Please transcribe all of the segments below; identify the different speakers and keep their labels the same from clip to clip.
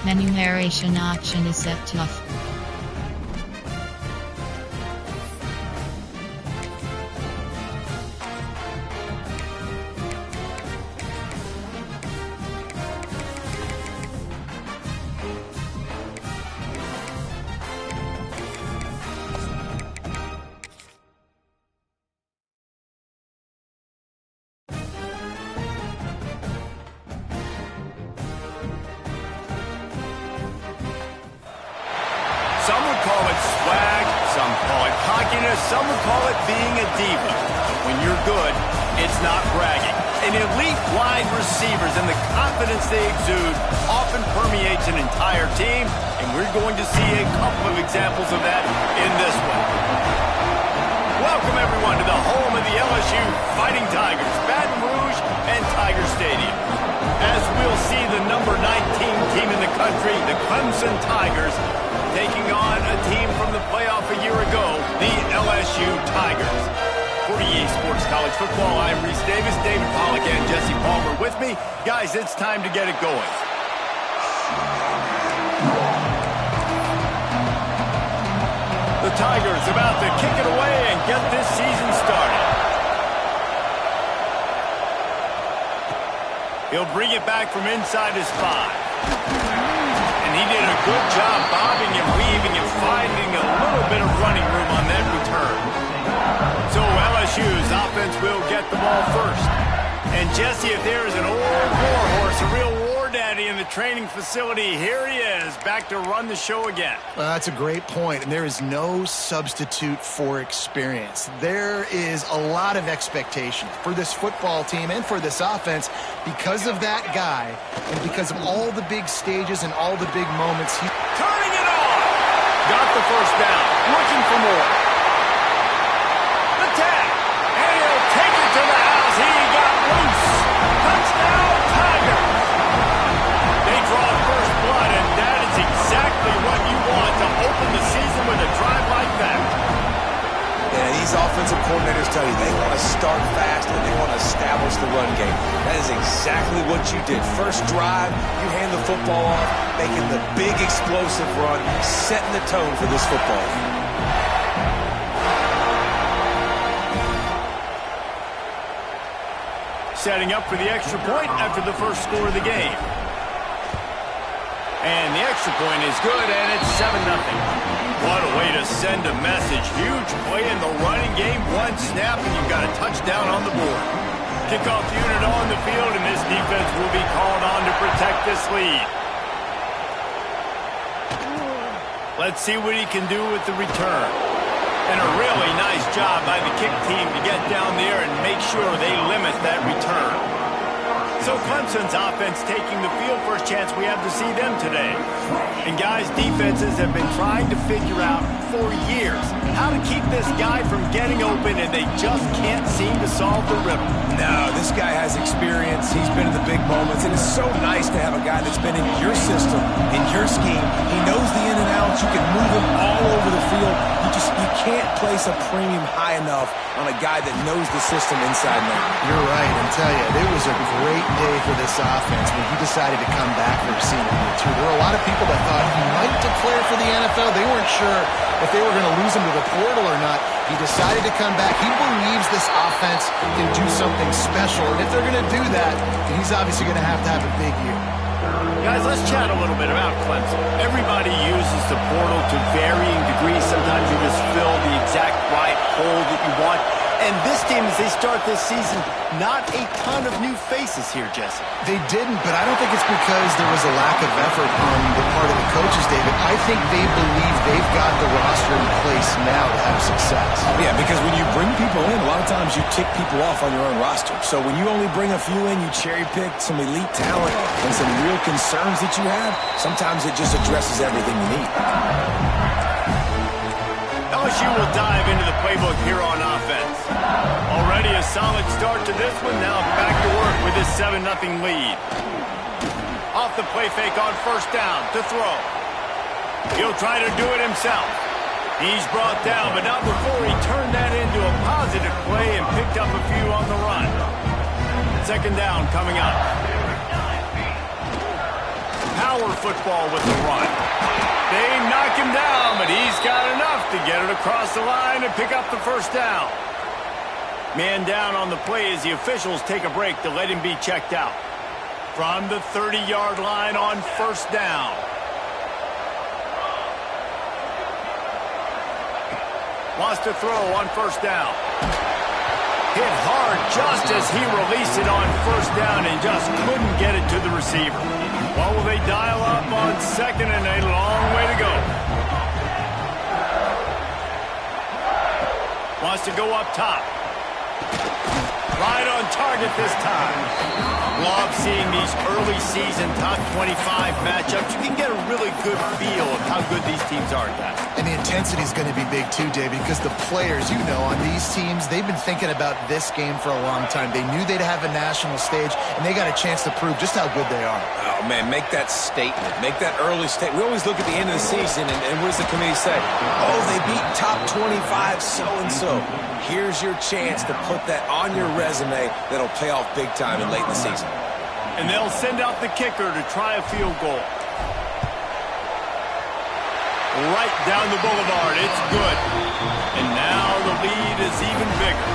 Speaker 1: Remuneration option is set off.
Speaker 2: Some would call it swag, some call it cockiness, some would call it being a diva. But when you're good, it's not bragging. An elite wide receivers and the confidence they exude often permeates an entire team, and we're going to see a couple of examples of that in this one. Welcome, everyone, to the home of the LSU Fighting Tigers, Baton Rouge and Tiger Stadium. As we'll see the number 19 team in the country, the Clemson Tigers, taking on a team from the playoff a year ago, the LSU Tigers. For EA Sports College Football, I'm Reese Davis, David Pollack, and Jesse Palmer with me. Guys, it's time to get it going. The Tigers about to kick it away and get this season started. He'll bring it back from inside his 5. And he did a good job bobbing and weaving and finding a little bit of running room on that return. So LSU's offense will get the ball first. And Jesse, if there is an old war horse, a real war daddy in the training facility, here he is, back to run the show again.
Speaker 3: Well, that's a great point, and there is no substitute for experience. There is a lot of expectation for this football team and for this offense because of that guy and because of all the big stages and all the big moments.
Speaker 2: Turning it on! Got the first down, looking for more. The tag, and he'll take it to the house. He got loose. Touchdown, Tigers! They draw first blood, and that is exactly what you want to open the season with a drive like that.
Speaker 4: Yeah, these offensive coordinators tell you they want to start fast and they want to establish the run game. That is exactly what you did. First drive, you hand the football off, making the big explosive run, setting the tone for this football game.
Speaker 2: Setting up for the extra point after the first score of the game. And the extra point is good, and it's 7-0. What a way to send a message. Huge play in the running game. One snap, and you've got a touchdown on the board. Kickoff unit on the field, and this defense will be called on to protect this lead. Let's see what he can do with the return. And a really nice job by the kick team to get down there and make sure they limit that return. So Clemson's offense taking the field. First chance we have to see them today. And guys, defenses have been trying to figure out for years how to keep this guy from getting open, and they just can't seem to solve the riddle.
Speaker 4: No, this guy has experience. He's been in the big moments, and it's so nice to have a guy that's been in your system, in your scheme. He knows the in and outs. You can move him all over the field. You can't place a premium high enough on a guy that knows the system inside and out.
Speaker 3: You're right, and tell you, it was a great day for this offense when he decided to come back for his senior year, too. There were a lot of people that thought he might declare for the NFL. They weren't sure if they were going to lose him to the portal or not. He decided to come back. He believes this offense can do something special, and if they're going to do that, he's obviously going to have a big year.
Speaker 2: Guys, let's chat a little bit about Clemson. Everybody uses the portal to varying degrees. Sometimes you just fill the exact right hole that you want. And this team, as they start this season, not a ton of new faces here, Jesse.
Speaker 3: They didn't, but I don't think it's because there was a lack of effort on the part of the coaches, David. I think they believe they've got the roster in place now to have success.
Speaker 4: Yeah, because when you bring people in, a lot of times you tick people off on your own roster. So when you only bring a few in, you cherry-pick some elite talent and some real concerns that you have, sometimes it just addresses everything you need.
Speaker 2: LSU will dive into the playbook here on offense. Already a solid start to this one. Now back to work with this 7-0 lead. Off the play fake on first down to throw. He'll try to do it himself. He's brought down, but not before he turned that into a positive play and picked up a few on the run. Second down coming up. power football with the run. They knock him down, but he's got enough to get it across the line and pick up the first down. Man down on the play as the officials take a break to let him be checked out. From the 30-yard line on first down. Wants to throw on first down. Hit hard just as he released it on first down and just couldn't get it to the receiver. Well, will they dial up on second and a long way to go? Wants to go up top. Right on target this time. Love seeing these early season top 25 matchups. You can get a really good feel of how good these teams are at that.
Speaker 3: And the intensity is going to be big too, David, because the players, you know, on these teams, they've been thinking about this game for a long time. They knew they'd have a national stage, and they got a chance to prove just how good they are.
Speaker 4: Oh, man, make that statement. Make that early statement. We always look at the end of the season, and what does the committee say? Oh, they beat top 25 so-and-so. Here's your chance to put that on your resume that'll pay off big time in late in the season.
Speaker 2: And they'll send out the kicker to try a field goal. Right down the boulevard. It's good. And now the lead is even bigger.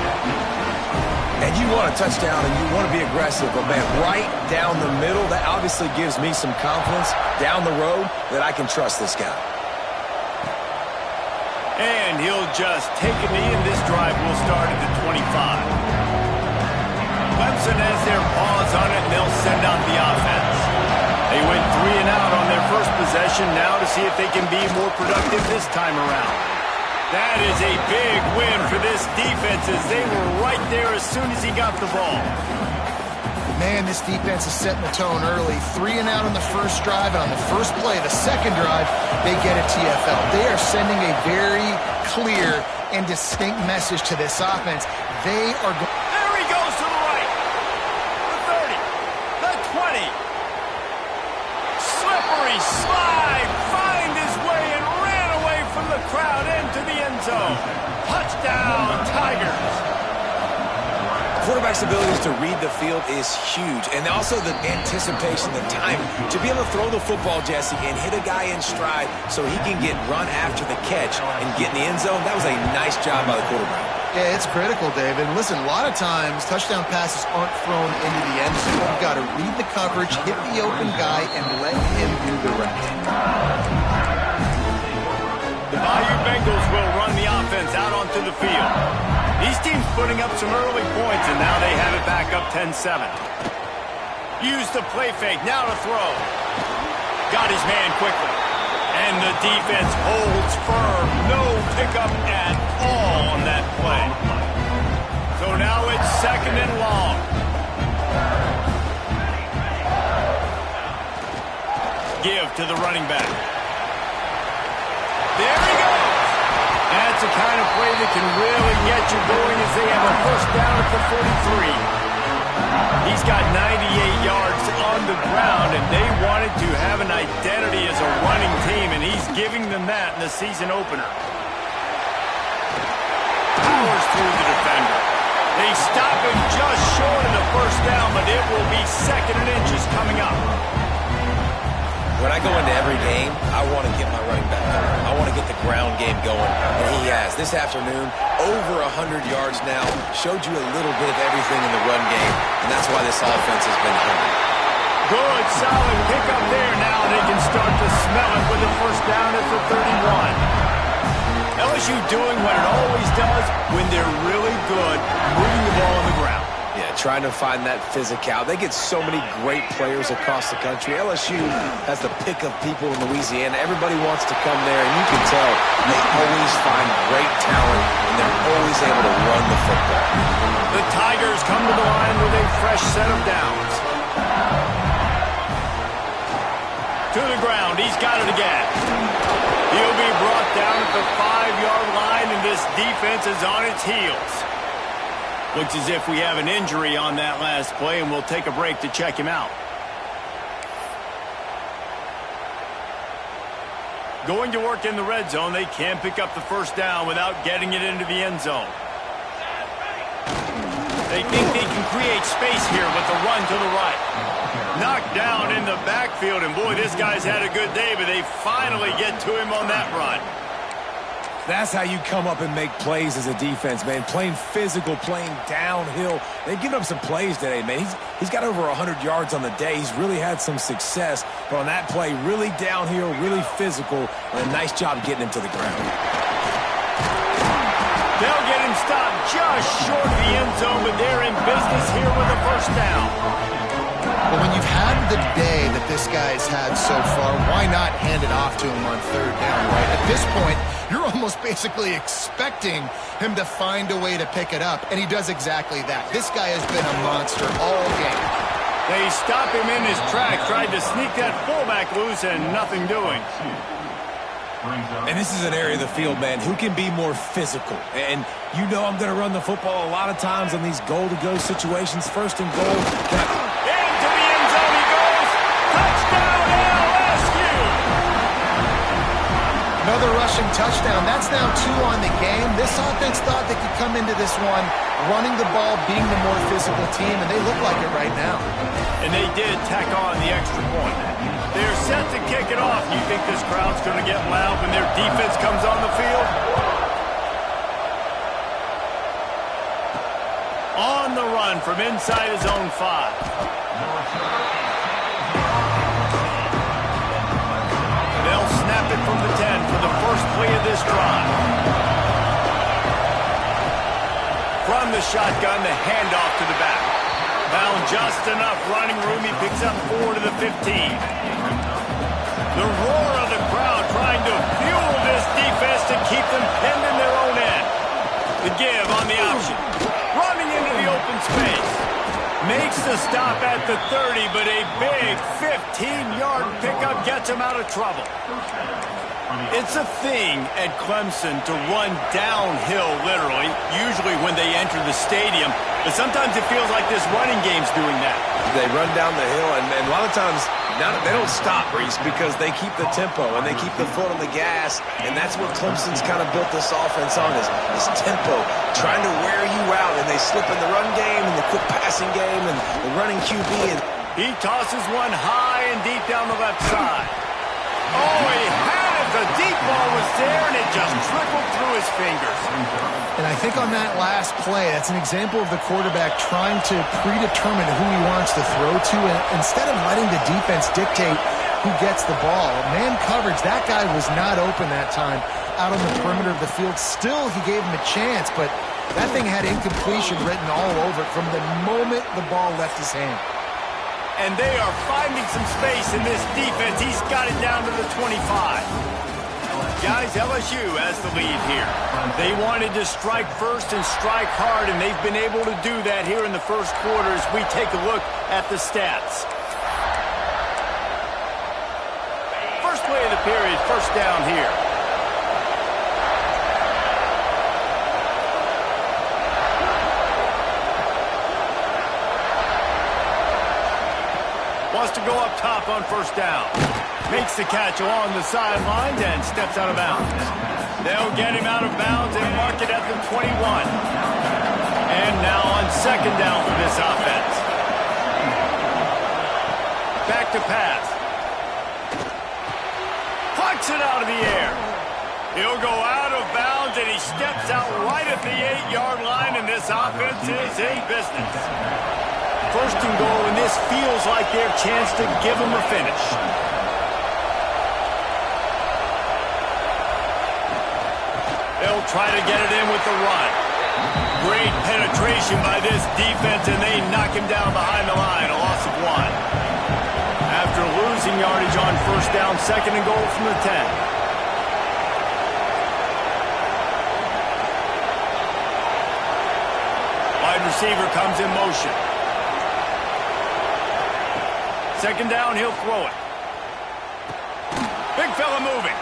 Speaker 4: And you want a touchdown and you want to be aggressive, but man, right down the middle, that obviously gives me some confidence down the road that I can trust this guy.
Speaker 2: And he'll just take a knee, and this drive will start at the 25. Clemson has their paws on it, and they'll send out the offense. They went 3 and out on their first possession, now to see if they can be more productive this time around. That is a big win for this defense, as they were right there as soon as he got the ball.
Speaker 3: Man, this defense is setting the tone early. 3 and out on the first drive, and on the first play, the second drive, they get a TFL. They are sending a very clear and distinct message to this offense. They are going...
Speaker 2: There he goes to the right. The 30. The 20. Slippery slide. Find his way and ran away from the crowd into the end zone. Touchdown, Tigers.
Speaker 4: Quarterback's abilities to read the field is huge, and also the anticipation, the time to be able to throw the football, Jesse, and hit a guy in stride so he can get run after the catch and get in the end zone. That was a nice job by the quarterback.
Speaker 3: Yeah, it's critical, David. Listen, a lot of times touchdown passes aren't thrown into the end zone. You've got to read the coverage, hit the open guy, and let him do the rest.
Speaker 2: The Bayou Bengals will run the offense out onto the field. These teams putting up some early points, and now they have it back up 10-7. Use the play fake, now to throw. Got his man quickly. And the defense holds firm. No pickup at all on that play. So now it's second and long. Give to the running back. There he goes. That's the kind of play that can really get you going as they have a first down at the 43. He's got 98 yards on the ground, and they wanted to have an identity as a running team, and he's giving them that in the season opener. Powers through the defender. They stop him just short of the first down, but it will be second and inches coming up.
Speaker 4: When I go into every game, I want to get my running back going. I want to get the ground game going, and he has. This afternoon, over 100 yards now, showed you a little bit of everything in the run game, and that's why this offense has been hungry.
Speaker 2: Good, solid pickup there. Now they can start to smell it with a first down at the 31. LSU doing what it always does when they're really good, moving the ball on the ground.
Speaker 4: Yeah, trying to find that physical. They get so many great players across the country. LSU has the pick of people in Louisiana. Everybody wants to come there, and you can tell they always find great talent, and they're always able to run the football.
Speaker 2: The Tigers come to the line with a fresh set of downs. To the ground. He's got it again. He'll be brought down at the 5-yard line, and this defense is on its heels. Looks as if we have an injury on that last play, and we'll take a break to check him out. Going to work in the red zone, they can't pick up the first down without getting it into the end zone. They think they can create space here with the run to the right. Knocked down in the backfield, and boy, this guy's had a good day, but they finally get to him on that run.
Speaker 4: That's how you come up and make plays as a defense, man. Playing physical, playing downhill. They've given up some plays today, man. He's got over 100 yards on the day. He's really had some success. But on that play, really downhill, really physical, and a nice job getting him to the ground.
Speaker 2: They'll get him stopped just short of the end zone, but they're in business here with a first down.
Speaker 3: Well, when you've had the day that this guy's had so far, why not hand it off to him on third down, right? At this point, you're almost basically expecting him to find a way to pick it up, and he does exactly that. This guy has been a monster all game.
Speaker 2: They stop him in his tracks, tried to sneak that fullback loose, and nothing doing.
Speaker 4: And this is an area of the field, man, who can be more physical. And you know I'm going to run the football a lot of times on these goal-to-go situations. First and goal.
Speaker 2: Into the end zone he goes. Touchdown, LSU!
Speaker 3: Another rushing touchdown. That's now 2 on the game. This offense thought they could come into this one running the ball, being the more physical team, and they look like it right now.
Speaker 2: And they did tack on the extra point. They're set to kick it off. You think this crowd's going to get loud when their defense comes on the field? On the run from inside his own 5. They'll snap it from the 10 for the first play of this drive. From the shotgun, the handoff to the back. Found just enough running room. He picks up 4 to the 15. The roar of the crowd trying to fuel this defense to keep them pinned in their own end. The give on the option. Running into the open space. Makes the stop at the 30, but a big 15-yard pickup gets him out of trouble. It's a thing at Clemson to run downhill, literally, usually when they enter the stadium. But sometimes it feels like this running game's doing that.
Speaker 4: They run down the hill, and a lot of times they don't stop, Reese, because they keep the tempo and they keep the foot on the gas, and that's what Clemson's kind of built this offense on, is this tempo, trying to wear you out, and they slip in the run game and the quick passing game and the running QB. And
Speaker 2: he tosses one high and deep down the left side. Oh, he had it. The deep ball was there, and it just trickled through his fingers.
Speaker 3: And I think on that last play, that's an example of the quarterback trying to predetermine who he wants to throw to, and instead of letting the defense dictate who gets the ball. Man coverage, that guy was not open that time out on the perimeter of the field. Still, he gave him a chance, but that thing had incompletion written all over it from the moment the ball left his hand.
Speaker 2: And they are finding some space in this defense. He's got it down to the 25. Guys, LSU has the lead here. They wanted to strike first and strike hard, and they've been able to do that here in the first quarter as we take a look at the stats. First play of the period, first down here. Wants to go up top on first down. Makes the catch along the sideline and steps out of bounds. They'll get him out of bounds and mark it at the 21. And now on second down for this offense. Back to pass. Plucks it out of the air. He'll go out of bounds and he steps out right at the 8-yard line, and this offense is in business. First and goal, and this feels like their chance to give them a finish. They'll try to get it in with the run. Great penetration by this defense, and they knock him down behind the line, a loss of 1. After losing yardage on first down, second and goal from the 10. Wide receiver comes in motion. Second down, he'll throw it. Big fella moving.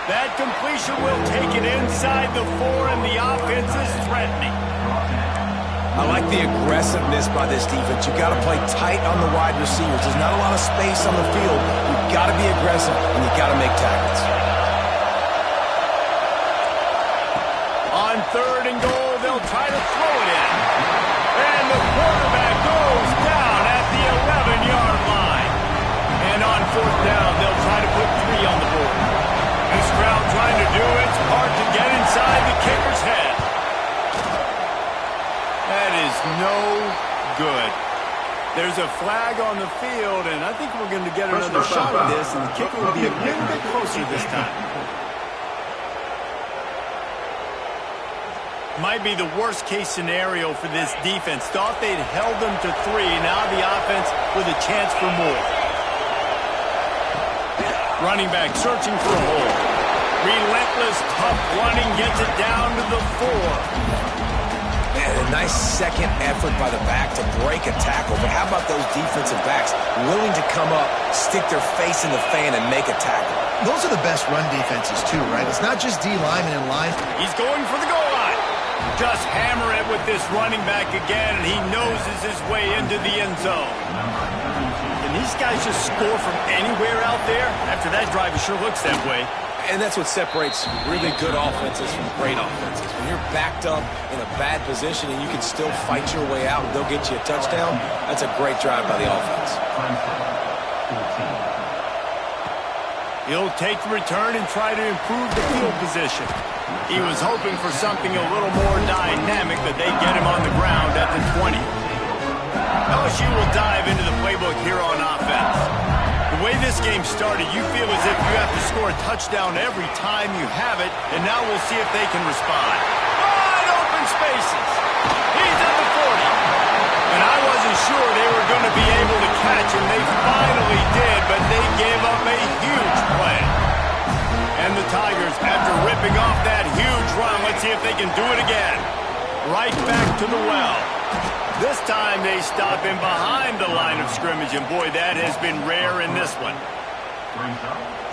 Speaker 2: That completion will take it inside the 4, and the offense is threatening.
Speaker 4: I like the aggressiveness by this defense. You've got to play tight on the wide receivers. There's not a lot of space on the field. You've got to be aggressive, and you've got to make tackles.
Speaker 2: On third and goal, they'll try to throw it in. And the quarterback goes down at the 11-yard line. And on fourth down, they'll try to put 3 on the board. This crowd trying to do its part to get inside the kicker's head. That is no good. There's a flag on the field, and I think we're going to get another shot at this, and the kicker will be a little bit closer this time. Might be the worst-case scenario for this defense. Thought they'd held them to 3. Now the offense with a chance for more. Running back searching for a hole. Relentless, tough running gets it down to the 4.
Speaker 4: Man, a nice second effort by the back to break a tackle. But how about those defensive backs willing to come up, stick their face in the fan, and make a tackle?
Speaker 3: Those are the best run defenses, too, right? It's not just D lineman in line.
Speaker 2: He's going for the goal line. Just hammer it with this running back again, and he noses his way into the end zone. Can these guys just score from anywhere out there? After that drive, it sure looks that way.
Speaker 4: And that's what separates really good offenses from great offenses. When you're backed up in a bad position and you can still fight your way out and they'll get you a touchdown, that's a great drive by the offense.
Speaker 2: He'll take the return and try to improve the field position. He was hoping for something a little more dynamic, but they get him on the ground at the 20. LSU will dive into the playbook here on offense. The way this game started, you feel as if you have to score a touchdown every time you have it, and now we'll see if they can respond. Wide open spaces. He's at the 40. And I wasn't sure they were going to be able to catch him. They finally did, but they gave up a huge play. And the Tigers, after ripping off that huge run, let's see if they can do it again. Right back to the well. This time they stop him behind the line of scrimmage, and boy, that has been rare in this one.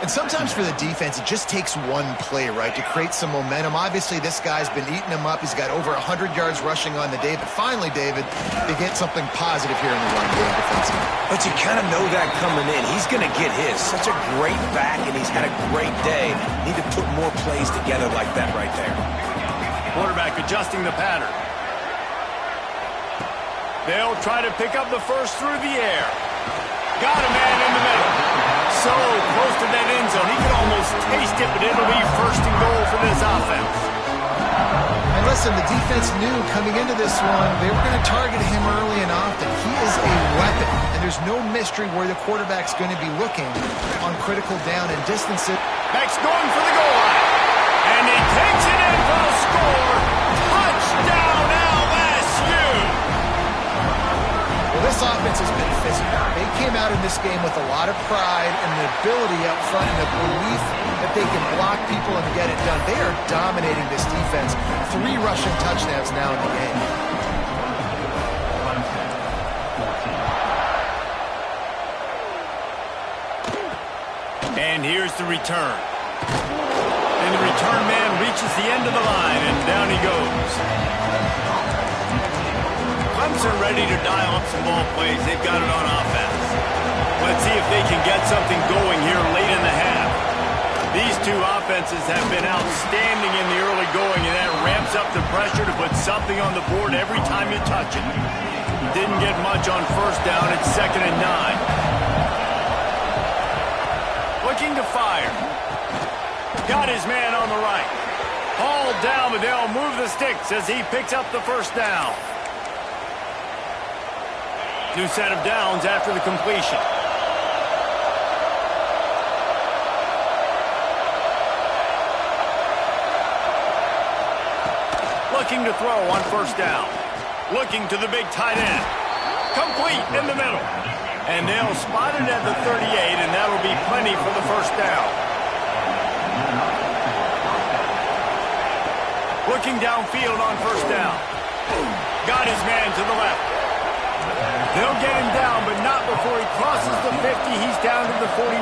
Speaker 3: And sometimes for the defense, it just takes one play, right, to create some momentum. Obviously, this guy's been eating him up. He's got over 100 yards rushing on the day. But finally, David, they get something positive here in the run game defensively.
Speaker 4: But you kind of know that coming in. He's going to get his. Such a great back, and he's had a great day. Need to put more plays together like that right there.
Speaker 2: Quarterback adjusting the pattern. They'll try to pick up the first through the air. Got a man in the middle. So close to that end zone. He could almost taste it, but it'll be first and goal for this offense.
Speaker 3: And listen, the defense knew coming into this one, they were going to target him early and often. He is a weapon, and there's no mystery where the quarterback's going to be looking on critical down and distances.
Speaker 2: Back's going for the goal line. And he takes it in for a score. Touchdown, LSU!
Speaker 3: Well, this offense has been physical. They came out in this game with a lot of pride and the ability up front and the belief that they can block people and get it done. They are dominating this defense. 3 rushing touchdowns now in the game.
Speaker 2: And here's the return. And the return man reaches the end of the line, and down he goes. Clemson ready to dial up some ball plays. They've got it on offense. Let's see if they can get something going here late in the half. These two offenses have been outstanding in the early going, and that ramps up the pressure to put something on the board every time you touch it. Didn't get much on first down. It's 2nd and 9. Looking to fire. Got his man on the right. Hauled down, but they'll move the sticks as he picks up the first down. New set of downs after the completion. Looking to throw on first down. Looking to the big tight end. Complete in the middle. And they'll spot it at the 38, and that'll be plenty for the first down. Looking downfield on first down. Got his man to the left. They'll get him down, but not before he crosses the 50. He's down to the 49.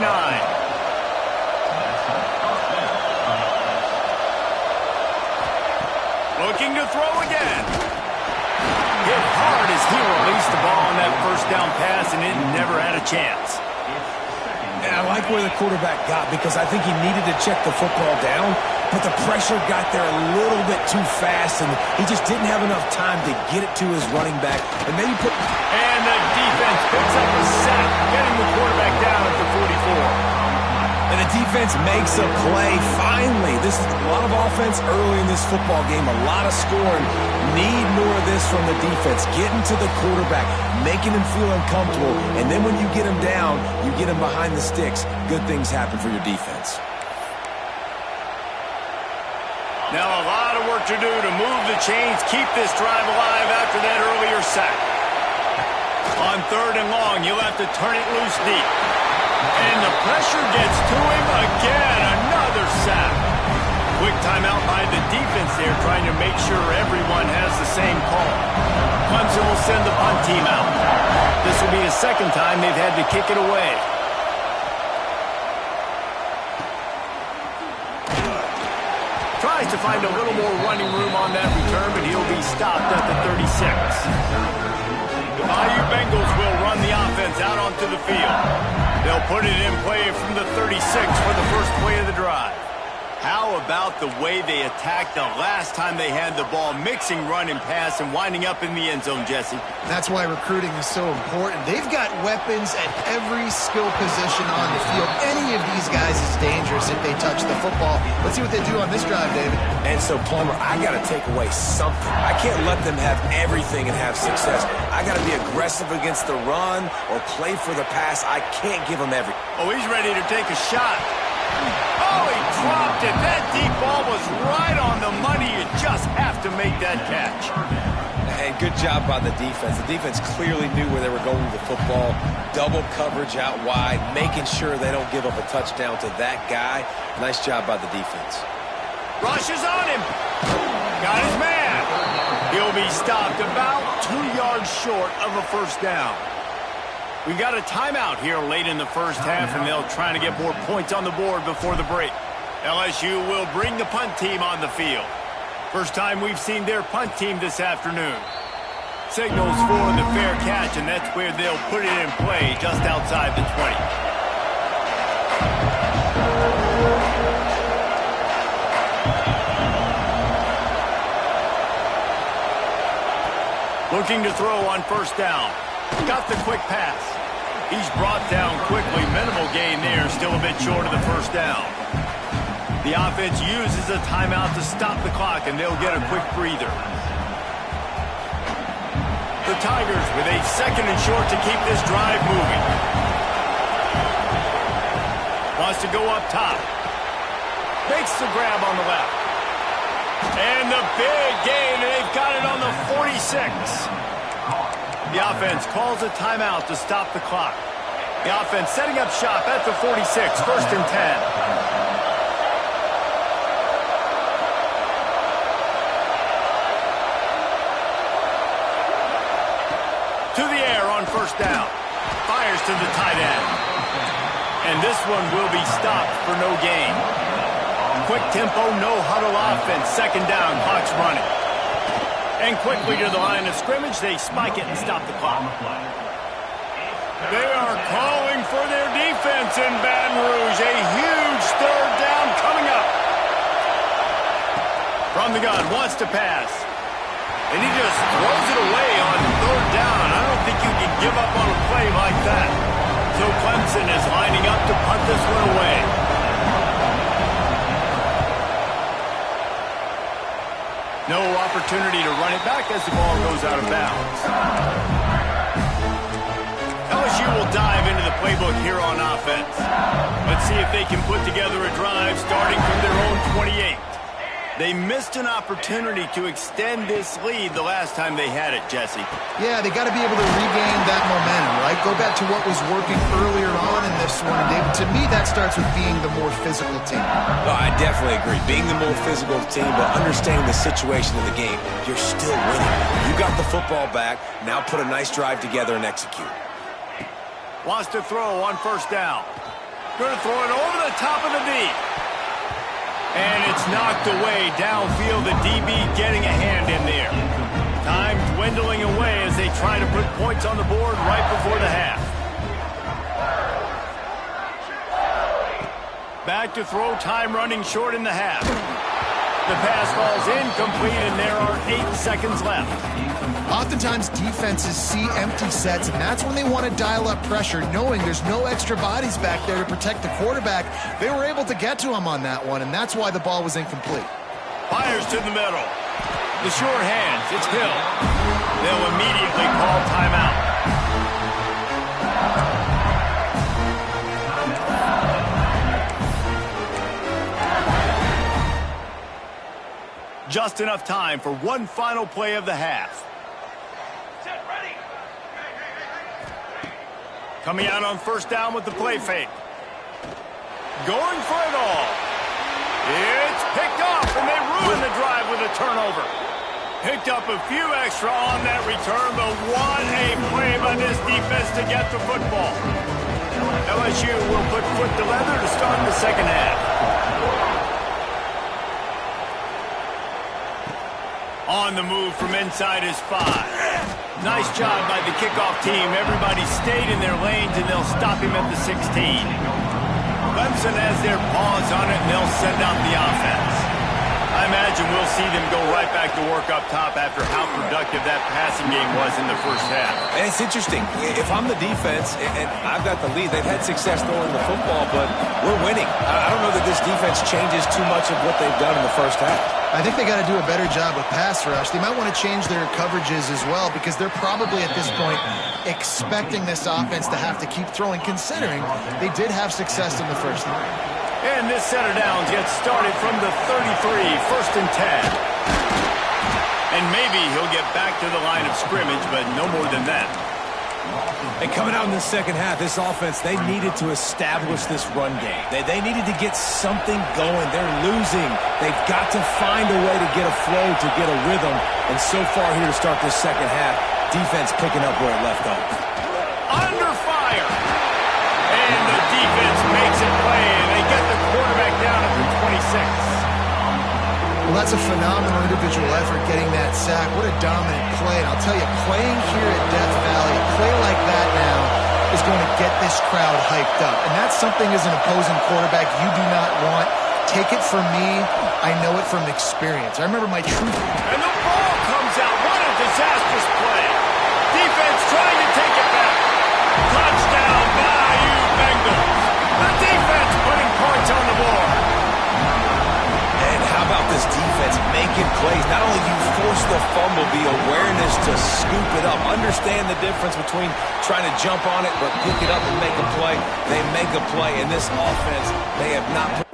Speaker 2: Looking to throw again. Hit hard as he released the ball on that first down pass, and it never had a chance.
Speaker 4: I like where the quarterback got because I think he needed to check the football down, but the pressure got there a little bit too fast, and he just didn't have enough time to get it to his running back. And maybe put...
Speaker 2: And the defense picks up a sack, getting the quarterback down at the 44.
Speaker 4: And the defense makes a play. Finally, this is a lot of offense early in this football game, a lot of scoring. Need more of this from the defense. Getting to the quarterback, making him feel uncomfortable, and then when you get him down, you get him behind the sticks. Good things happen for your defense.
Speaker 2: Now a lot of work to do to move the chains, keep this drive alive after that earlier sack. On 3rd and long, you'll have to turn it loose deep. And the pressure gets to him again. Another sack. Quick timeout by the defense there, trying to make sure everyone has the same call. Clemson will send the punt team out. This will be the second time they've had to kick it away. Tries to find a little more running room on that return, but he'll be stopped at the 36. The Bayou Bengals will run the offense out onto the field. They'll put it in play from the 36 for the first play of the drive. How about the way they attacked the last time they had the ball, mixing run and pass and winding up in the end zone, Jesse?
Speaker 3: That's why recruiting is so important. They've got weapons at every skill position on the field. Any of these guys is dangerous if they touch the football. Let's see what they do on this drive, David.
Speaker 4: And so, Plummer, I got to take away something. I can't let them have everything and have success. I got to be aggressive against the run or play for the pass. I can't give them everything.
Speaker 2: Oh, he's ready to take a shot. Oh, he dropped it. That deep ball was right on the money. You just have to make that catch.
Speaker 4: And good job by the defense. The defense clearly knew where they were going with the football. Double coverage out wide, making sure they don't give up a touchdown to that guy. Nice job by the defense.
Speaker 2: Rush is on him. Got his man. He'll be stopped about 2 yards short of a first down. We've got a timeout here late in the first half, and they'll try to get more points on the board before the break. LSU will bring the punt team on the field. First time we've seen their punt team this afternoon. Signals for the fair catch, and that's where they'll put it in play just outside the 20. Looking to throw on first down. Got the quick pass. He's brought down quickly. Minimal gain there. Still a bit short of the first down. The offense uses a timeout to stop the clock, and they'll get a quick breather. The Tigers with a 2nd and short to keep this drive moving. Wants to go up top. Makes the grab on the left. And the big gain, and they've got it on the 46. The offense calls a timeout to stop the clock. The offense setting up shop at the 46, 1st and 10. To the air on first down. Fires to the tight end. And this one will be stopped for no gain. Quick tempo, no huddle offense. 2nd down, clock's running. And quickly to the line of scrimmage, they spike it and stop the clock. They are calling for their defense in Baton Rouge. A huge 3rd down coming up. From the gun, wants to pass. And he just throws it away on 3rd down. I don't think you can give up on a play like that. So Clemson is lining up to punt this one away. No opportunity to run it back as the ball goes out of bounds. LSU will dive into the playbook here on offense. Let's see if they can put together a drive starting from their own 28. They missed an opportunity to extend this lead the last time they had it, Jesse.
Speaker 3: Yeah, they got to be able to regain that momentum, right? Go back to what was working earlier on in this one. And David, to me, that starts with being the more physical team.
Speaker 4: No, I definitely agree. Being the more physical team, but understanding the situation of the game, you're still winning. You got the football back. Now put a nice drive together and execute.
Speaker 2: Wants to throw on first down. Going to throw it over the top of the knee. And it's knocked away downfield. The DB getting a hand in there. Time dwindling away as they try to put points on the board right before the half. Back to throw, time running short in the half. The pass falls incomplete, and there are 8 seconds left.
Speaker 3: Oftentimes, defenses see empty sets, and that's when they want to dial up pressure, knowing there's no extra bodies back there to protect the quarterback. They were able to get to him on that one, and that's why the ball was incomplete.
Speaker 2: Fires to the middle. The sure hands, it's Hill. They'll immediately call timeout. Just enough time for one final play of the half. Set, ready. Coming out on first down with the play fake. Going for it all. It's picked off, and they ruin the drive with a turnover. Picked up a few extra on that return, but what a play by this defense to get the football. LSU will put foot to leather to start the second half. On the move from inside his 5. Nice job by the kickoff team. Everybody stayed in their lanes, and they'll stop him at the 16. Clemson has their paws on it, and they'll send out the offense. I imagine we'll see them go right back to work up top after how productive that passing game was in the first half.
Speaker 4: And it's interesting. If I'm the defense and I've got the lead, they've had success throwing the football, but we're winning. I don't know that this defense changes too much of what they've done in the first half.
Speaker 3: I think they got to do a better job with pass rush. They might want to change their coverages as well, because they're probably at this point expecting this offense to have to keep throwing, considering they did have success in the first half.
Speaker 2: And this set of downs gets started from the 33, 1st and 10. And maybe he'll get back to the line of scrimmage, but no more than that.
Speaker 4: And coming out in the second half, this offense, they needed to establish this run game. They needed to get something going. They're losing. They've got to find a way to get a flow, to get a rhythm. And so far here to start this second half, defense picking up where it left off.
Speaker 2: Under fire. And the defense makes it play, and they get the quarterback down at the 26.
Speaker 3: Well, that's a phenomenal individual effort getting that sack. What a dominant play. And I'll tell you, playing here at Death Valley, a play like that now is going to get this crowd hyped up. And that's something as an opposing quarterback you do not want. Take it from me. I know it from experience. I remember my true...
Speaker 2: And the ball comes out. What a disastrous play. Defense trying to take it back. Touchdown, Bayou Bengals. The defense putting points on the board.
Speaker 4: And how about this defense making plays? Not only you force the fumble, the awareness to scoop it up. Understand the difference between trying to jump on it, but pick it up and make a play. They make a play, and this offense, they have not...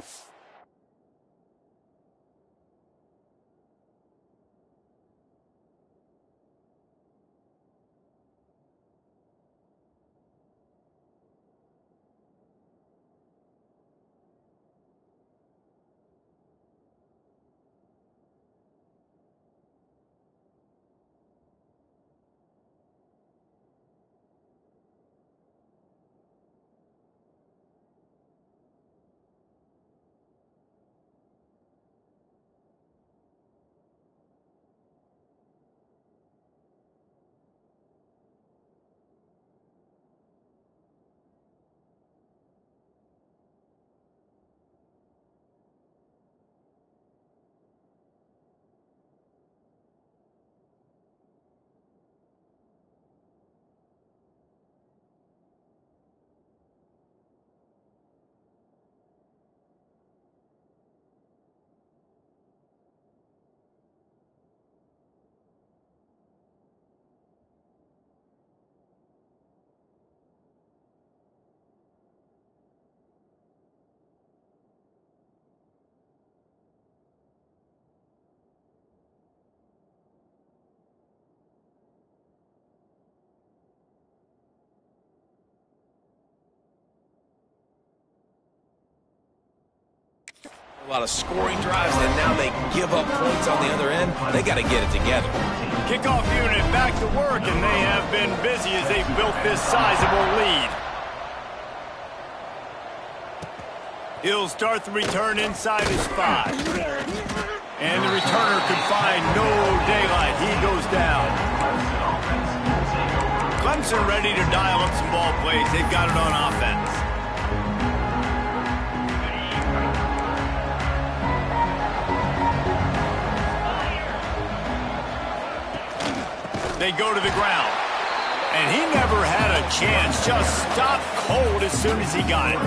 Speaker 4: A lot of scoring drives, and now they give up points on the other end. They got to get it together.
Speaker 2: Kickoff unit back to work, and they have been busy as they built this sizable lead. He'll start the return inside his 5. And the returner could find no daylight. He goes down. Clemson ready to dial up some ball plays. They've got it on offense. They go to the ground. And he never had a chance. Just stopped cold as soon as he got it.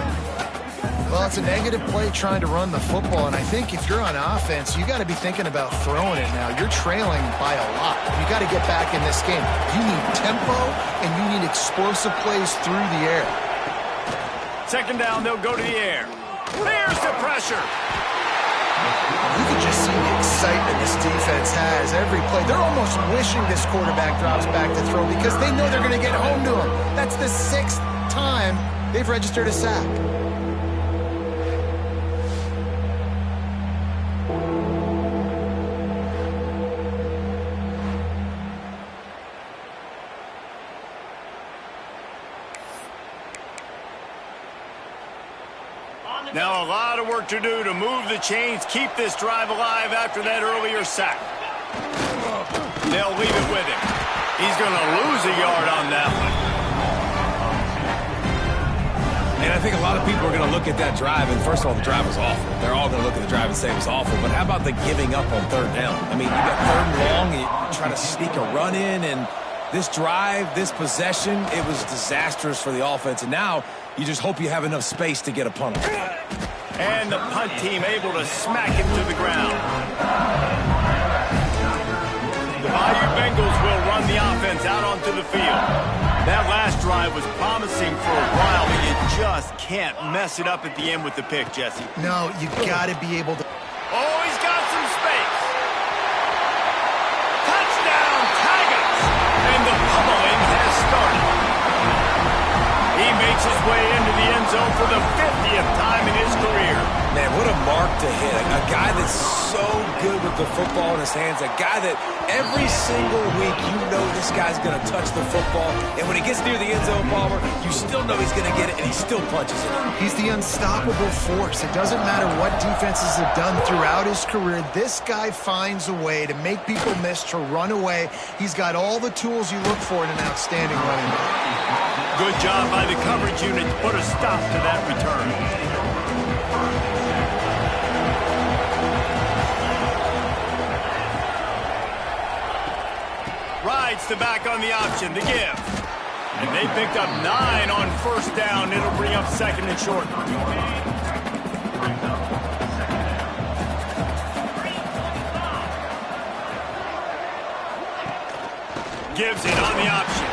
Speaker 3: Well, it's a negative play trying to run the football, and I think if you're on offense, you got to be thinking about throwing it now. You're trailing by a lot. You got to get back in this game. You need tempo, and you need explosive plays through the air.
Speaker 2: Second down, they'll go to the air. There's the pressure.
Speaker 3: You can just see the excitement this defense has every play. They're almost wishing this quarterback drops back to throw because they know they're going to get home to him. That's the 6th time they've registered a sack.
Speaker 2: Now a lot of work to do to move the chains, keep this drive alive after that earlier sack. They'll leave it with him. He's going to lose a yard on that one.
Speaker 4: And I think a lot of people are going to look at that drive, and first of all, the drive was awful. They're all going to look at the drive and say it was awful. But how about the giving up on third down? I mean, you got third and long, and you try to sneak a run in, and this drive, this possession, it was disastrous for the offense. And now you just hope you have enough space to get a punt.
Speaker 2: And the punt team able to smack him to the ground. The Bayou Bengals will run the offense out onto the field. That last drive was promising for a while, but you just can't mess it up at the end with the pick, Jesse.
Speaker 3: No, you got to be able to.
Speaker 2: Oh, he's got some space. Touchdown, Tigers! And the pummeling has started. He makes his way into the end zone for the 50th time in his career.
Speaker 4: Man, what a mark to hit. A guy that's so good with the football in his hands. A guy that every single week you know this guy's going to touch the football. And when he gets near the end zone, Palmer, you still know he's going to get it, and he still punches it.
Speaker 3: He's the unstoppable force. It doesn't matter what defenses have done throughout his career. This guy finds a way to make people miss, to run away. He's got all the tools you look for in an outstanding running back.
Speaker 2: Good job by the coverage unit to put a stop to that return. Rides the back on the option, the give. And they picked up 9 on first down. It'll bring up second and short. Gives it on the option.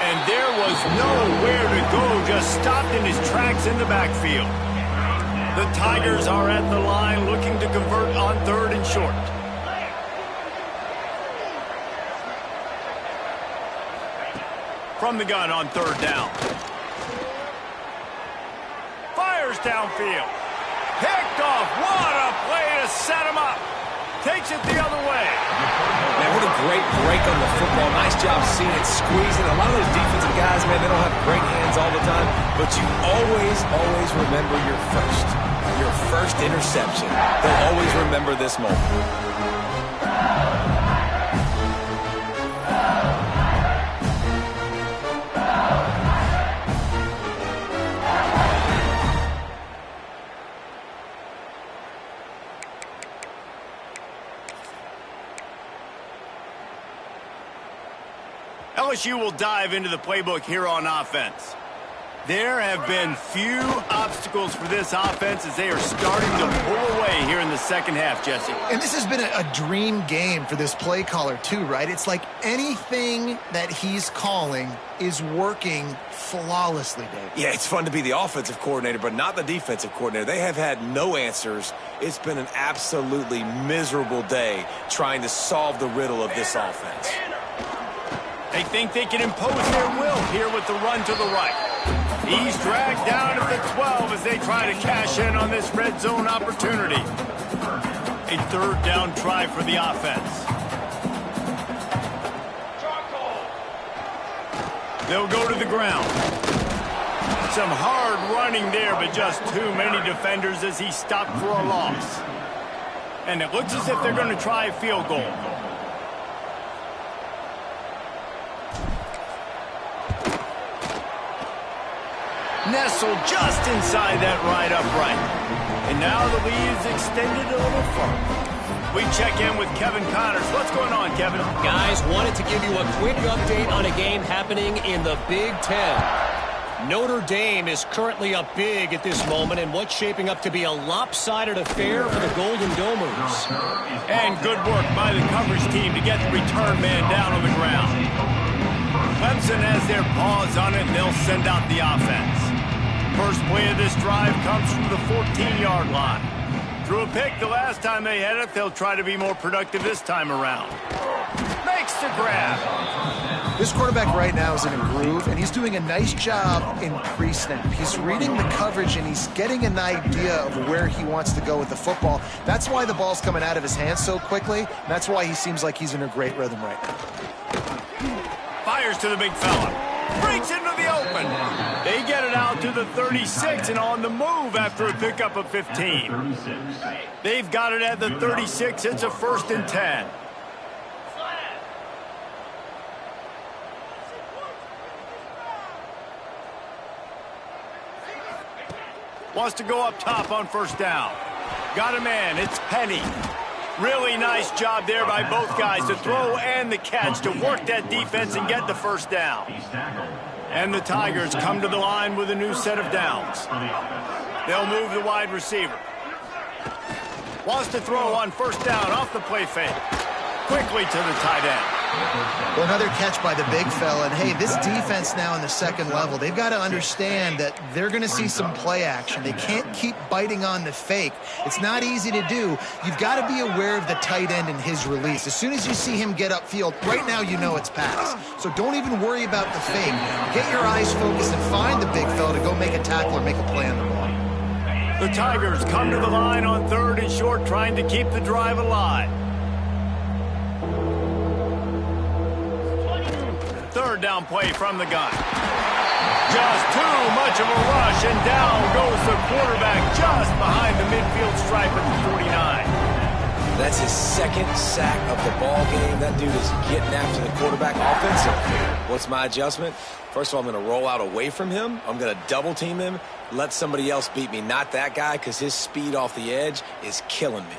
Speaker 2: And there was nowhere to go, just stopped in his tracks in the backfield. The Tigers are at the line looking to convert on third and short. From the gun on third down. Fires downfield. Picked off. What a play to set him up. Takes it the other way.
Speaker 4: Man, what a great break on the football. Nice job seeing it, squeezing. A lot of those defensive guys, man, they don't have great hands all the time, but you always remember your first interception. They'll always remember this moment.
Speaker 2: LSU will dive into the playbook here on offense. There have been few obstacles for this offense as they are starting to pull away here in the second half, Jesse.
Speaker 3: And this has been a dream game for this play caller too, right? It's like anything that he's calling is working flawlessly, Dave.
Speaker 4: Yeah, it's fun to be the offensive coordinator, but not the defensive coordinator. They have had no answers. It's been an absolutely miserable day trying to solve the riddle of this offense.
Speaker 2: They think they can impose their will here with the run to the right. He's dragged down at the 12 as they try to cash in on this red zone opportunity. A third down try for the offense. They'll go to the ground. Some hard running there, but just too many defenders as he stopped for a loss. And it looks as if they're going to try a field goal. Nestled just inside that right upright. And now the lead is extended a little further. We check in with Kevin Connors. What's going on, Kevin?
Speaker 5: Guys, wanted to give you a quick update on a game happening in the Big Ten. Notre Dame is currently up big at this moment in what's shaping up to be a lopsided affair for the Golden Domers.
Speaker 2: And good work by the coverage team to get the return man down on the ground. Clemson has their paws on it, and they'll send out the offense. First play of this drive comes from the 14-yard line. Threw a pick the last time they had it. They'll try to be more productive this time around. Makes the grab.
Speaker 3: This quarterback right now is in a groove, and he's doing a nice job in pre-snap. He's reading the coverage, and he's getting an idea of where he wants to go with the football. That's why the ball's coming out of his hands so quickly, and that's why he seems like he's in a great rhythm right now.
Speaker 2: Fires to the big fella. Breaks into the open. They get it out to the 36 and on the move after a pickup of 15. They've got it at the 36. It's a 1st and 10. Wants to go up top on 1st down. Got a man. It's Penny. Really nice job there by both guys, the throw and the catch, to work that defense and get the 1st down. And the Tigers come to the line with a new set of downs. They'll move the wide receiver. Wants to throw on 1st down off the play fake. Quickly to the tight end.
Speaker 3: Well, another catch by the big fella. And, hey, this defense now in the 2nd level, they've got to understand that they're going to see some play action. They can't keep biting on the fake. It's not easy to do. You've got to be aware of the tight end and his release. As soon as you see him get upfield, right now you know it's pass. So don't even worry about the fake. Get your eyes focused and find the big fella to go make a tackle or make a play on the ball.
Speaker 2: The Tigers come to the line on 3rd and short, trying to keep the drive alive. 3rd down play from the gun. Just too much of a rush, and down goes the quarterback just behind the midfield stripe at the 49.
Speaker 4: That's his 2nd sack of the ball game. That dude is getting after the quarterback offensively. What's my adjustment? First of all, I'm going to roll out away from him. I'm going to double team him, let somebody else beat me, not that guy, because his speed off the edge is killing me.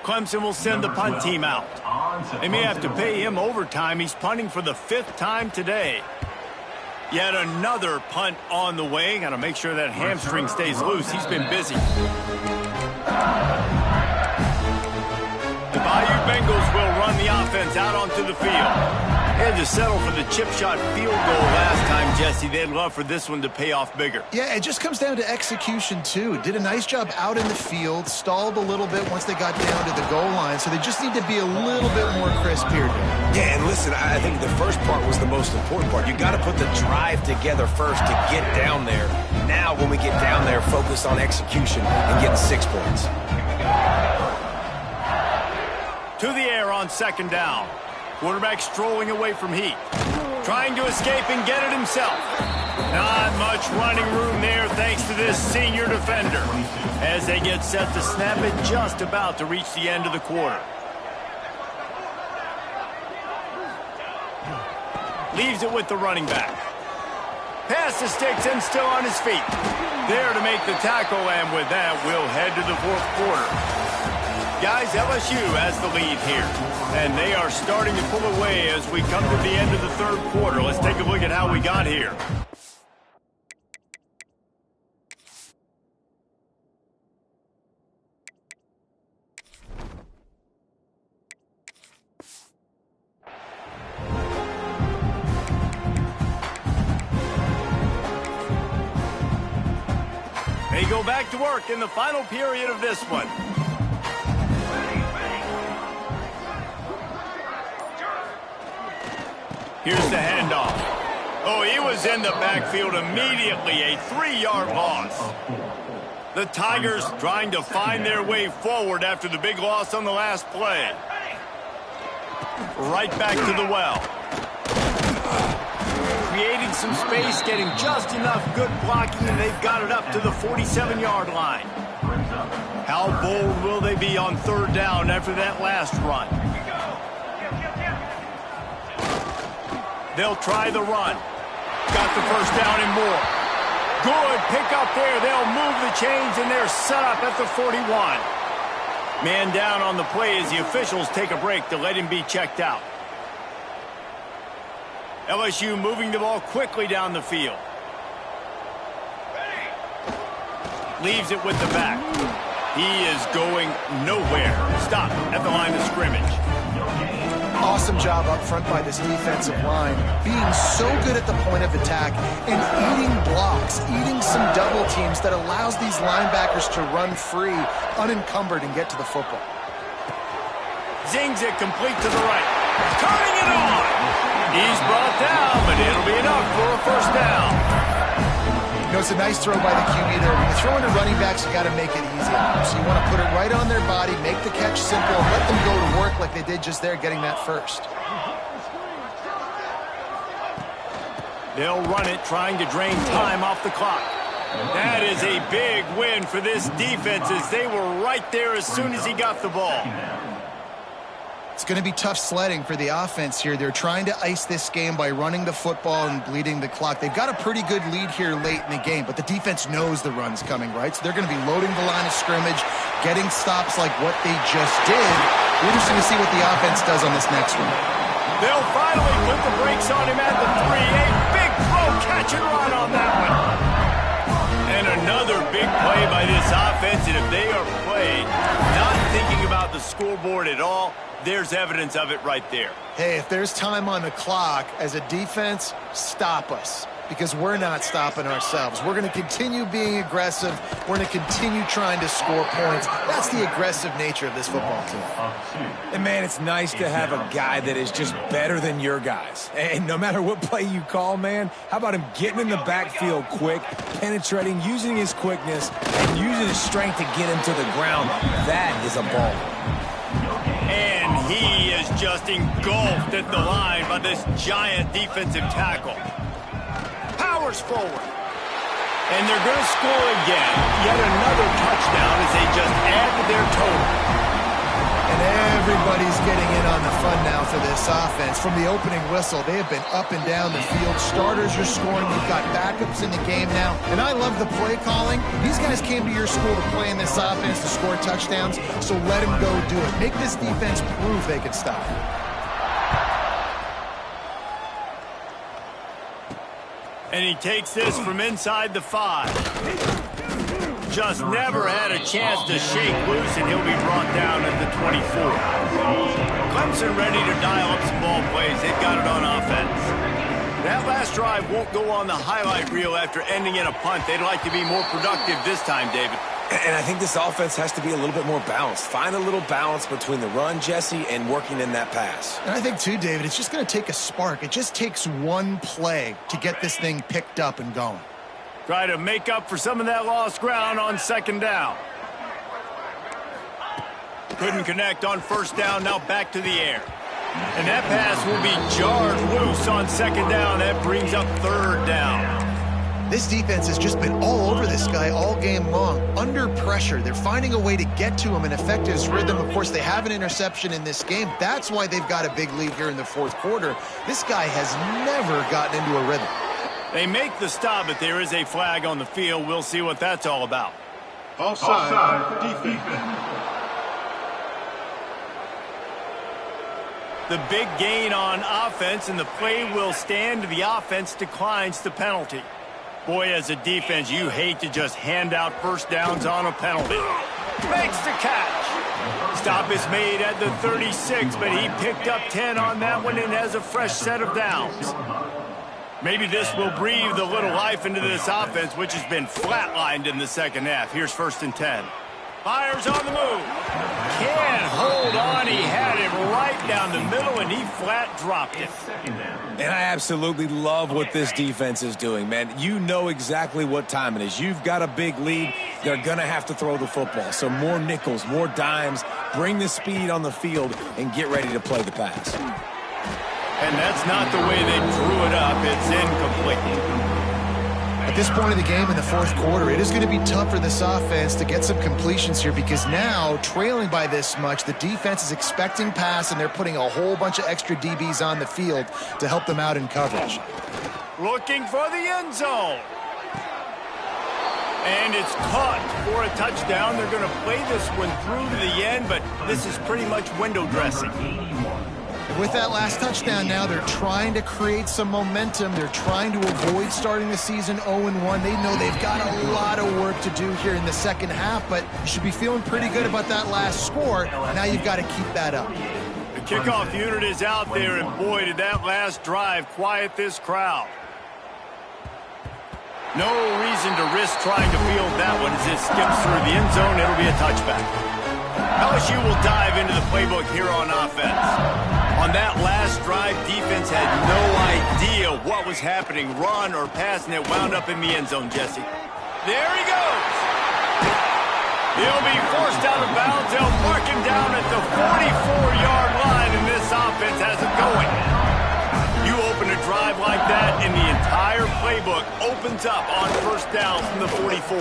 Speaker 2: Clemson will send the punt team out. They may have to pay him overtime. He's punting for the 5th time today. Yet another punt on the way. Got to make sure that hamstring stays loose. He's been busy. The Bayou Bengals will run the offense out onto the field. They had to settle for the chip shot field goal last time, Jesse. They'd love for this one to pay off bigger.
Speaker 3: Yeah, it just comes down to execution, too. Did a nice job out in the field, stalled a little bit once they got down to the goal line, so they just need to be a little bit more crisp here.
Speaker 4: Yeah, and listen, I think the first part was the most important part. You got to put the drive together first to get down there. Now, when we get down there, focus on execution and getting 6 points.
Speaker 2: To the air on 2nd down. Quarterback strolling away from heat. Trying to escape and get it himself. Not much running room there thanks to this senior defender. As they get set to snap it, just about to reach the end of the quarter. Leaves it with the running back. Pass the sticks and still on his feet. There to make the tackle, and with that, we'll head to the 4th quarter. Guys, LSU has the lead here, and they are starting to pull away as we come to the end of the 3rd quarter. Let's take a look at how we got here. They go back to work in the final period of this one. Here's the handoff. Oh, he was in the backfield immediately. A 3-yard loss. The Tigers trying to find their way forward after the big loss on the last play. Right back to the well. Creating some space, getting just enough good blocking, and they've got it up to the 47-yard line. How bold will they be on 3rd down after that last run? They'll try the run. Got the 1st down and more. Good pick up there. They'll move the chains, and they're set up at the 41. Man down on the play as the officials take a break to let him be checked out. LSU moving the ball quickly down the field. Leaves it with the back. He is going nowhere. Stop at the line of scrimmage.
Speaker 3: Awesome job up front by this defensive line, being so good at the point of attack and eating blocks, eating some double teams that allows these linebackers to run free, unencumbered, and get to the football.
Speaker 2: Zings it complete to the right. Turning it on. He's brought down, but it'll be enough for a first down.
Speaker 3: You know, it's a nice throw by the QB there. When you throw into running backs, you got to make it easy on them. So you want to put it right on their body, make the catch simple, and let them go to work like they did just there, getting that first.
Speaker 2: They'll run it, trying to drain time off the clock. That is a big win for this defense as they were right there as soon as he got the ball.
Speaker 3: It's going to be tough sledding for the offense here. They're trying to ice this game by running the football and bleeding the clock. They've got a pretty good lead here late in the game, but the defense knows the run's coming, right? So they're going to be loading the line of scrimmage, getting stops like what they just did. Interesting to see what the offense does on this next one.
Speaker 2: They'll finally put the brakes on him at the 3. A big throw, catch and run on that one. And another big play by this offense, and if they are playing, not thinking about the scoreboard at all, there's evidence of it right there.
Speaker 3: Hey, if there's time on the clock, as a defense, stop us. Because we're not stopping ourselves. We're going to continue being aggressive. We're going to continue trying to score points. That's the aggressive nature of this football team.
Speaker 4: And, man, it's nice to have a guy that is just better than your guys. And no matter what play you call, man, how about him getting in the backfield quick, penetrating, using his quickness, and using his strength to get him to the ground. That is a ball.
Speaker 2: And he is just engulfed at the line by this giant defensive tackle. Powers forward. And they're going to score again. Yet another touchdown as they just add to their total.
Speaker 3: And everybody's getting in on the fun now for this offense. From the opening whistle, they have been up and down the field. Starters are scoring. You've got backups in the game now. And I love the play calling. These guys came to your school to play in this offense to score touchdowns, so let them go do it. Make this defense prove they can stop it.
Speaker 2: And he takes this from inside the 5. Just never had a chance to shake loose, and he'll be brought down at the 24. Clemson ready to dial up some ball plays. They've got it on offense. That last drive won't go on the highlight reel after ending in a punt. They'd like to be more productive this time, David.
Speaker 4: And I think this offense has to be a little bit more balanced. Find a little balance between the run, Jesse, and working in that pass.
Speaker 3: And I think, too, David, it's just going to take a spark. It just takes one play to get this thing picked up and going.
Speaker 2: Try to make up for some of that lost ground on second down. Couldn't connect on first down, now back to the air. And that pass will be jarred loose on second down. That brings up third down.
Speaker 3: This defense has just been all over this guy all game long, under pressure. They're finding a way to get to him and affect his rhythm. Of course, they have an interception in this game. That's why they've got a big lead here in the fourth quarter. This guy has never gotten into a rhythm.
Speaker 2: They make the stop, but there is a flag on the field. We'll see what that's all about.
Speaker 6: Offside, defense.
Speaker 2: The big gain on offense, and the play will stand. The offense declines the penalty. Boy, as a defense, you hate to just hand out first downs on a penalty. Makes the catch. Stop is made at the 36, but he picked up 10 on that one and has a fresh set of downs. Maybe this will breathe a little life into this offense, which has been flatlined in the second half. Here's 1st and 10. Fires on the move. Can't hold on. He had it right down the middle, and he flat dropped it.
Speaker 4: And I absolutely love what this defense is doing, man. You know exactly what time it is. You've got a big lead. They're going to have to throw the football. So more nickels, more dimes, bring the speed on the field, and get ready to play the pass.
Speaker 2: And that's not the way they drew it up. It's incomplete.
Speaker 3: At this point of the game in the fourth quarter, it is going to be tough for this offense to get some completions here because now, trailing by this much, the defense is expecting pass, and they're putting a whole bunch of extra DBs on the field to help them out in coverage.
Speaker 2: Looking for the end zone. And it's caught for a touchdown. They're going to play this one through to the end, but this is pretty much window dressing.
Speaker 3: With that last touchdown now, they're trying to create some momentum. They're trying to avoid starting the season 0-1. They know they've got a lot of work to do here in the second half, but you should be feeling pretty good about that last score. Now you've got to keep that up.
Speaker 2: The kickoff unit is out there, and boy, did that last drive quiet this crowd. No reason to risk trying to field that one as it skips through the end zone. It'll be a touchback. LSU will dive into the playbook here on offense. On that last drive, defense had no idea what was happening, run or pass, and it wound up in the end zone, Jesse. There he goes. He'll be forced out of bounds. They'll mark him down at the 44-yard line, and this offense has it going. You open a drive like that, and the entire playbook opens up on first down from the 44.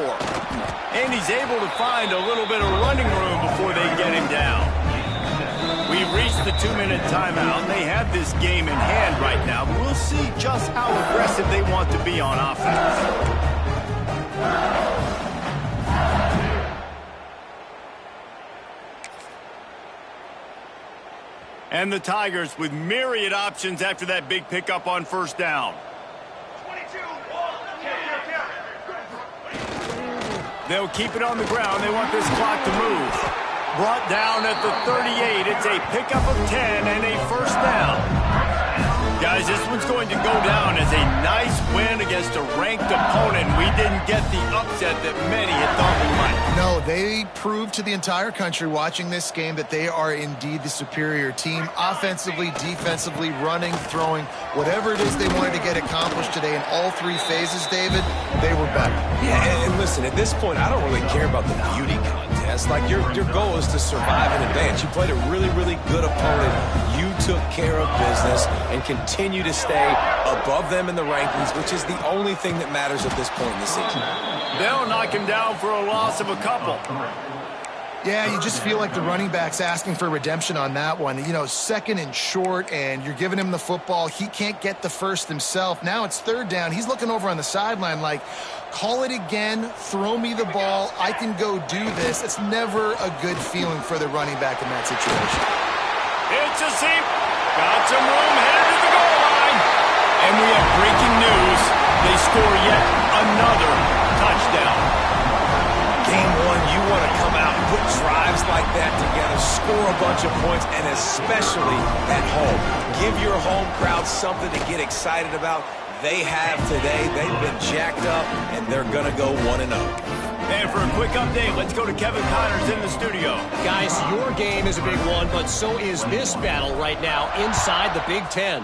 Speaker 2: And he's able to find a little bit of running room before they get him down. We've reached the 2-minute timeout. They have this game in hand right now, but we'll see just how aggressive they want to be on offense. And the Tigers with myriad options after that big pickup on first down. They'll keep it on the ground. They want this clock to move. Brought down at the 38. It's a pickup of 10 and a first down. Guys, this one's going to go down as a nice win against a ranked opponent. We didn't get the upset that many had thought we might.
Speaker 3: No, they proved to the entire country watching this game that they are indeed the superior team. Offensively, defensively, running, throwing, whatever it is they wanted to get accomplished today in all three phases, David, they were better.
Speaker 4: Yeah, and listen, at this point, I don't really care about the beauty contest. Like, your goal is to survive and advance. You played a really, really good opponent. You took care of business and continue to stay above them in the rankings, which is the only thing that matters at this point in the season.
Speaker 2: They'll knock him down for a loss of a couple.
Speaker 3: Yeah, you just feel like the running back's asking for redemption on that one. You know, second and short, and you're giving him the football. He can't get the first himself. Now it's third down. He's looking over on the sideline like, call it again, throw me the ball, I can go do this. It's never a good feeling for the running back in that situation.
Speaker 2: It's a seam. Got some room, headed to the goal line. And we have breaking news. They score yet another touchdown.
Speaker 4: Game one, you want to come out and put drives like that together, score a bunch of points, and especially at home. Give your home crowd something to get excited about. They have today. They've been jacked up, and they're going to go 1-0.
Speaker 2: And for a quick update, let's go to Kevin Connors in the studio.
Speaker 5: Guys, your game is a big one, but so is this battle right now inside the Big Ten.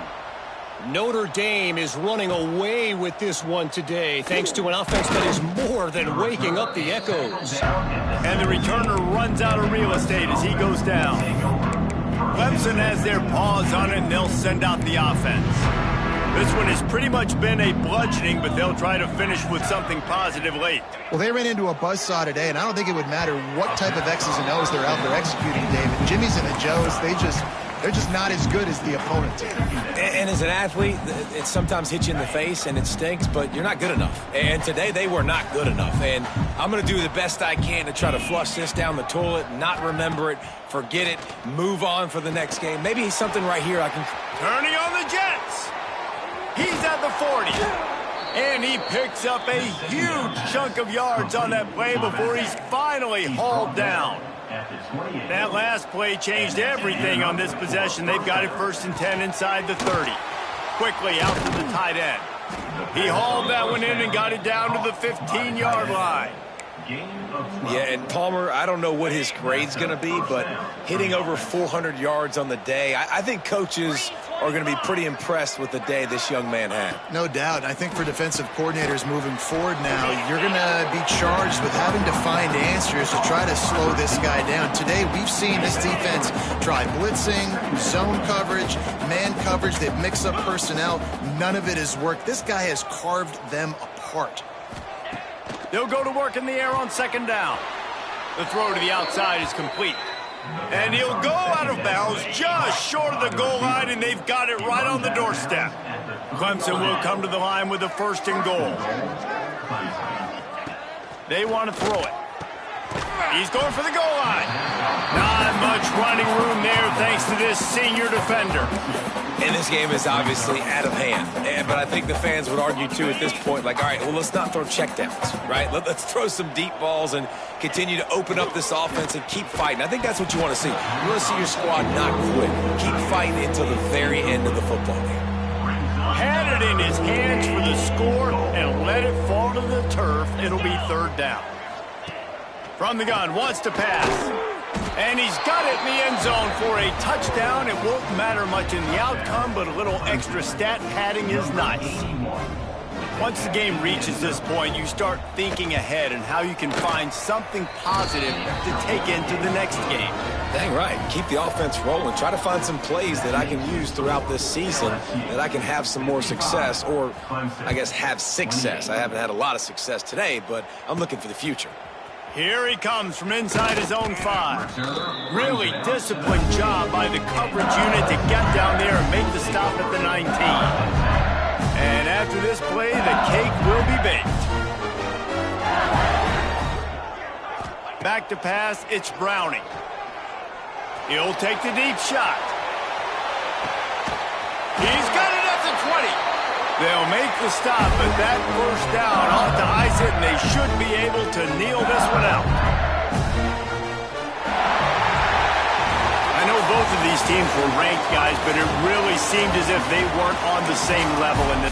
Speaker 5: Notre Dame is running away with this one today, thanks to an offense that is more than waking up the echoes.
Speaker 2: And the returner runs out of real estate as he goes down. Clemson has their paws on it, and they'll send out the offense. This one has pretty much been a bludgeoning, but they'll try to finish with something positive late.
Speaker 3: Well, they ran into a buzzsaw today, and I don't think it would matter what type of X's and O's they're out there executing, David. Jimmy's and the Joes, they're just not as good as the opponent team.
Speaker 4: And as an athlete, it sometimes hits you in the face and it stinks, but you're not good enough. And today they were not good enough. And I'm going to do the best I can to try to flush this down the toilet, not remember it, forget it, move on for the next game. Maybe something right here I can...
Speaker 2: Turning on the Jets. He's at the 40. And he picks up a huge chunk of yards on that play before he's finally hauled down. That last play changed everything on this possession. They've got it 1st and 10 inside the 30. Quickly out to the tight end. He hauled that one in and got it down to the 15-yard line.
Speaker 4: Yeah, and Palmer, I don't know what his grade's going to be, but hitting over 400 yards on the day, I think coaches are going to be pretty impressed with the day this young man had.
Speaker 3: No doubt. I think for defensive coordinators moving forward now, you're going to be charged with having to find answers to try to slow this guy down. Today, we've seen this defense try blitzing, zone coverage, man coverage. They've mixed up personnel. None of it has worked. This guy has carved them apart.
Speaker 2: They'll go to work in the air on 2nd down. The throw to the outside is complete. And he'll go out of bounds just short of the goal line, and they've got it right on the doorstep. Clemson will come to the line with a 1st and goal. They want to throw it. He's going for the goal line. Not much running room there thanks to this senior defender.
Speaker 4: And this game is obviously out of hand. But I think the fans would argue, too, at this point, like, all right, well, let's not throw checkdowns, right? Let's throw some deep balls and continue to open up this offense and keep fighting. I think that's what you want to see. You want to see your squad not quit. Keep fighting until the very end of the football game.
Speaker 2: Had it in his hands for the score and let it fall to the turf. It'll be third down. From the gun, wants to pass. And he's got it in the end zone for a touchdown. It won't matter much in the outcome, but a little extra stat padding is nice. Once the game reaches this point, you start thinking ahead and how you can find something positive to take into the next game.
Speaker 4: Dang right. Keep the offense rolling. Try to find some plays that I can use throughout this season that I can have some more success, or I guess have success. I haven't had a lot of success today, but I'm looking for the future.
Speaker 2: Here he comes from inside his own 5. Really disciplined job by the coverage unit to get down there and make the stop at the 19. And after this play, the cake will be baked. Back to pass, it's Browning. He'll take the deep shot. He's got it at the 20. They'll make the stop, but that first down off to ice it, and they should be able to kneel this one out. I know both of these teams were ranked, guys, but it really seemed as if they weren't on the same level in this